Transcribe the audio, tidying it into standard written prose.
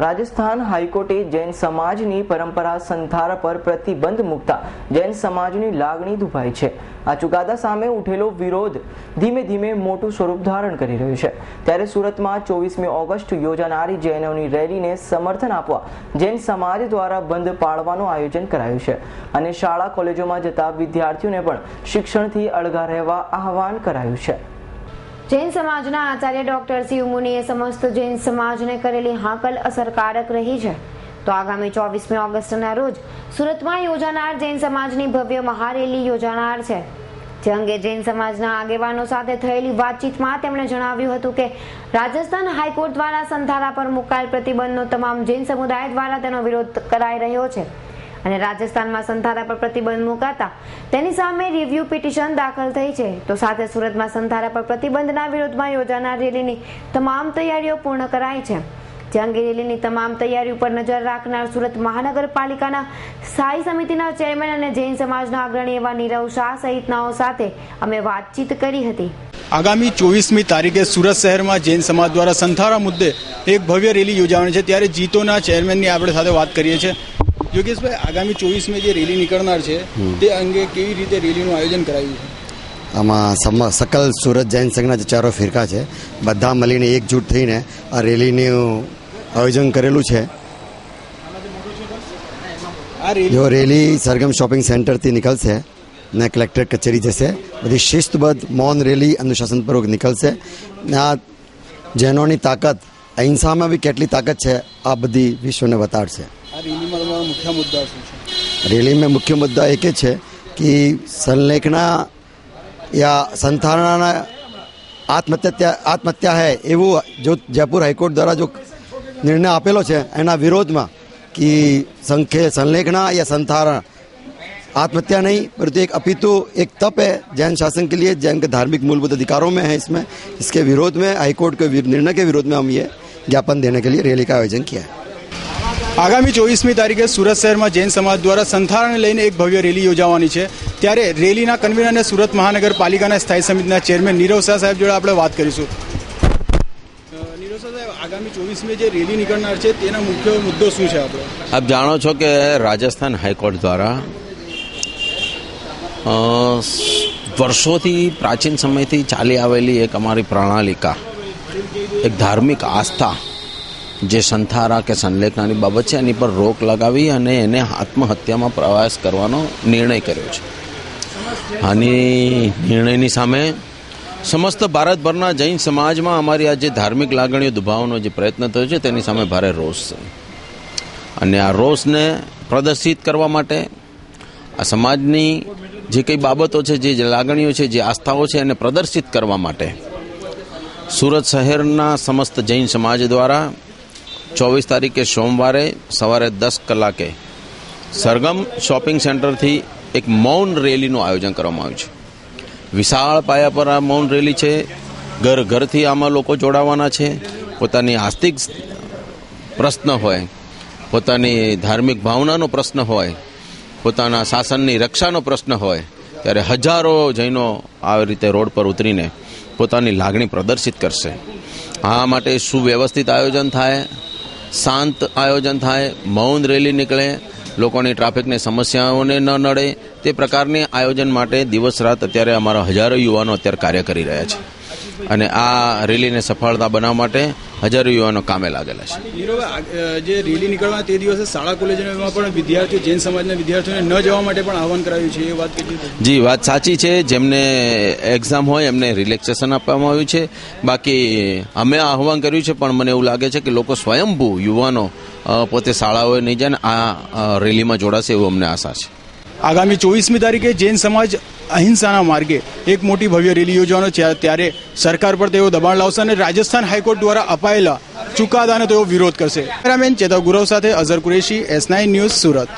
રાજસ્થાન હાઈકોર્ટે જૈન સમાજની પરંપરા સંથારા પર પ્રતિબંધ મૂકતા જૈન સમાજની લાગણી દુભાઈ છે। આ ચુકાદા સામે ઉઠેલો વિરોધ ધીમે ધીમે મોટું સ્વરૂપ ધારણ કરી રહ્યું છે। ત્યારે સુરતમાં 24મી ઓગસ્ટ યોજાનારી જૈનોની રેલીને સમર્થન આપવા જૈન સમાજ દ્વારા બંધ પાળવાનું આયોજન કરાયું છે અને શાળા કોલેજોમાં જતા વિદ્યાર્થીઓને પણ શિક્ષણથી અળગા રહેવા આહવાન કરાયું છે। જૈન સમાજના આચાર્ય ડોક્ટર શિવ મુનિએ સમસ્ત જૈન સમાજને કરેલી હાકલ અસરકારક રહી છે। તો આગામી 24મી ઓગસ્ટના રોજ સુરતમાં યોજાનાર જૈન સમાજની ભવ્ય મહારેલી યોજાનાર છે, જે અંગે જૈન સમાજના આગેવાનો સાથે થયેલી વાતચીતમાં તેમણે જણાવ્યું હતું કે રાજસ્થાન હાઈકોર્ટ દ્વારા સંથારા પર મુકાયેલ પ્રતિબંધનો તમામ જૈન સમુદાય દ્વારા તેનો વિરોધ કરાઈ રહ્યો છે અને રાજસ્થાનમાં સંથારા પર પ્રતિબંધ મુકાતા તેની સામે રિવ્યુ પિટિશન દાખલ થઈ છે। તો સાથે સુરતમાં સંથારા પર પ્રતિબંધના વિરોધમાં યોજાનાર રેલીની તમામ તૈયારીઓ પૂર્ણ કરાઈ છે, જે અંગે રેલીની તમામ તૈયારીઓ પર નજર રાખનાર સુરત મહાનગરપાલિકાના સ્થાયી સમિતિના ચેરમેન અને જૈન સમાજના અગ્રણી એવા નીરવ શાહ સહિતનાઓ સાથે અમે વાતચીત કરી હતી। આગામી 24મી તારીખે સુરત શહેરમાં જૈન સમાજ દ્વારા સંથારા મુદ્દે એક ભવ્ય રેલી યોજાવાની છે। ત્યારે જીતોના ચેરમેનની આપણે સાથે વાત કરીએ છીએ। યોગેશભાઈ, આગામી 24મી જે રેલી નીકળનાર છે તે અંગે કેવી રીતે રેલીનું આયોજન કરાયું છે? આમાં સકલ સુરત જૈન સંઘના જે ચારો ફિરકા છે બધા મળીને એકજૂટ થઈને આ રેલીનું આયોજન કરેલું છે। જો રેલી સરગમ શોપિંગ સેન્ટરથી નીકળશે ને કલેક્ટર કચેરી જશે, બધી શિસ્તબદ્ધ મૌન રેલી અનુશાસનપૂર્વક નીકળશે ને આ જૈનોની તાકાત, અહિંસામાં બી કેટલી તાકાત છે આ બધી વિશ્વને બતાડશે। રેલી में मुख्य मुद्दा एक ही है कि संलेखना या संथारणा आत्महत्या है એવું जो जयपुर हाईकोर्ट द्वारा जो निर्णय आपेलो है एना विरोध में कि संलेखना या संथारण आत्महत्या नहीं परंतु एक अपितु एक तप है जैन शासन के लिए, जैन के धार्मिक मूलभूत अधिकारों में है। इसमें इसके विरोध में हाईकोर्ट के निर्णय के विरोध में हम ये ज्ञापन देने के लिए रैली का आयोजन किया है। આગામી 24મી તારીખે સુરત શહેરમાં જૈન સમાજ દ્વારા સંથારાને લઈને એક ભવ્ય રેલી યોજાવાની છે। ત્યારે રેલીના કન્વીનર અને સુરત મહાનગરપાલિકાના સ્થાયી સમિતિના ચેરમેન નીરવ શાહ સાહેબ જોડે આપણે વાત કરીશું। નીરવ શાહ સાહેબ, આગામી 24મી જે રેલી નીકળનાર છે તેના મુખ્ય મુદ્દો શું છે? આપણે આપ જાણો છો કે રાજસ્થાન હાઈકોર્ટ દ્વારા વર્ષોથી પ્રાચીન સમયથી ચાલી આવેલી એક અમારી પ્રણાલિકા, એક ધાર્મિક આસ્થા જે સંથારા કે સંલેખનાની બાબત છે એની પર રોક લગાવી અને એને આત્મહત્યામાં પ્રયાસ કરવાનો નિર્ણય કર્યો છે। આની નિર્ણયની સામે સમસ્ત ભારતભરના જૈન સમાજમાં અમારી આ જે ધાર્મિક લાગણીઓ દુભાવવાનો જે પ્રયત્ન થયો છે તેની સામે ભારે રોષ છે અને આ રોષને પ્રદર્શિત કરવા માટે, આ સમાજની જે કંઈ બાબતો છે, જે લાગણીઓ છે, જે આસ્થાઓ છે એને પ્રદર્શિત કરવા માટે સુરત શહેરના સમસ્ત જૈન સમાજ દ્વારા 24 તારીખે સોમવારે સવારે 10 કલાકે સરગમ શોપિંગ સેન્ટરથી એક મૌન રેલીનું આયોજન કરવામાં આવ્યું છે। વિશાળ પાયા પર આ મૌન રેલી છે। ઘર ઘરથી આમાં લોકો જોડાવાના છે। પોતાની આસ્તિક પ્રશ્ન હોય, પોતાની ધાર્મિક ભાવનાનો પ્રશ્ન હોય, પોતાના શાસનની રક્ષાનો પ્રશ્ન હોય, ત્યારે હજારો જૈનો આ રીતે રોડ પર ઉતરીને પોતાની લાગણી પ્રદર્શિત કરશે। આ માટે સુવ્યવસ્થિત આયોજન થાય, શાંત આયોજન થાય, મૌન રેલી નીકળે, લોકોની ટ્રાફિકની સમસ્યાઓને ન નડે તે પ્રકારની આયોજન માટે દિવસ રાત અત્યારે અમારા હજારો યુવાનો અત્યારે કાર્ય કરી રહ્યા છે અને આ રેલીને સફળતા બનાવવા માટે હજારો યુવાનો કામે લાગેલા છે। જે રેલી નીકળવા તે દિવસે શાળા કોલેજોમાં પણ વિદ્યાર્થીઓ, જૈન સમાજના વિદ્યાર્થીઓને ન જવા માટે પણ આહવાન કરાયું છે, એ વાત કેટલી? જી, વાત સાચી છે। જેમને એક્ઝામ હોય એમને રિલેક્સેશન આપવામાં આવ્યું છે। બાકી અમે આહવાન કર્યું છે, પણ મને એવું લાગે છે કે લોકો સ્વયંભૂ યુવાનો પોતે શાળાઓએ નહીં જાય ને આ રેલીમાં જોડાશે એવું અમને આશા છે। આગામી 24મી તારીખે જૈન સમાજ અહિંસાના માર્ગે એક મોટી ભવ્ય રેલી યોજવાનો છે। ત્યારે સરકાર પર તેઓ દબાણ લાવશે અને રાજસ્થાન હાઈકોર્ટ દ્વારા અપાયેલા ચુકાદાનો તેઓ વિરોધ કરશે। કેમેરામેન ચેતવ ગુરવ સાથે અઝર કુરેશી, S9 ન્યૂઝ, સુરત।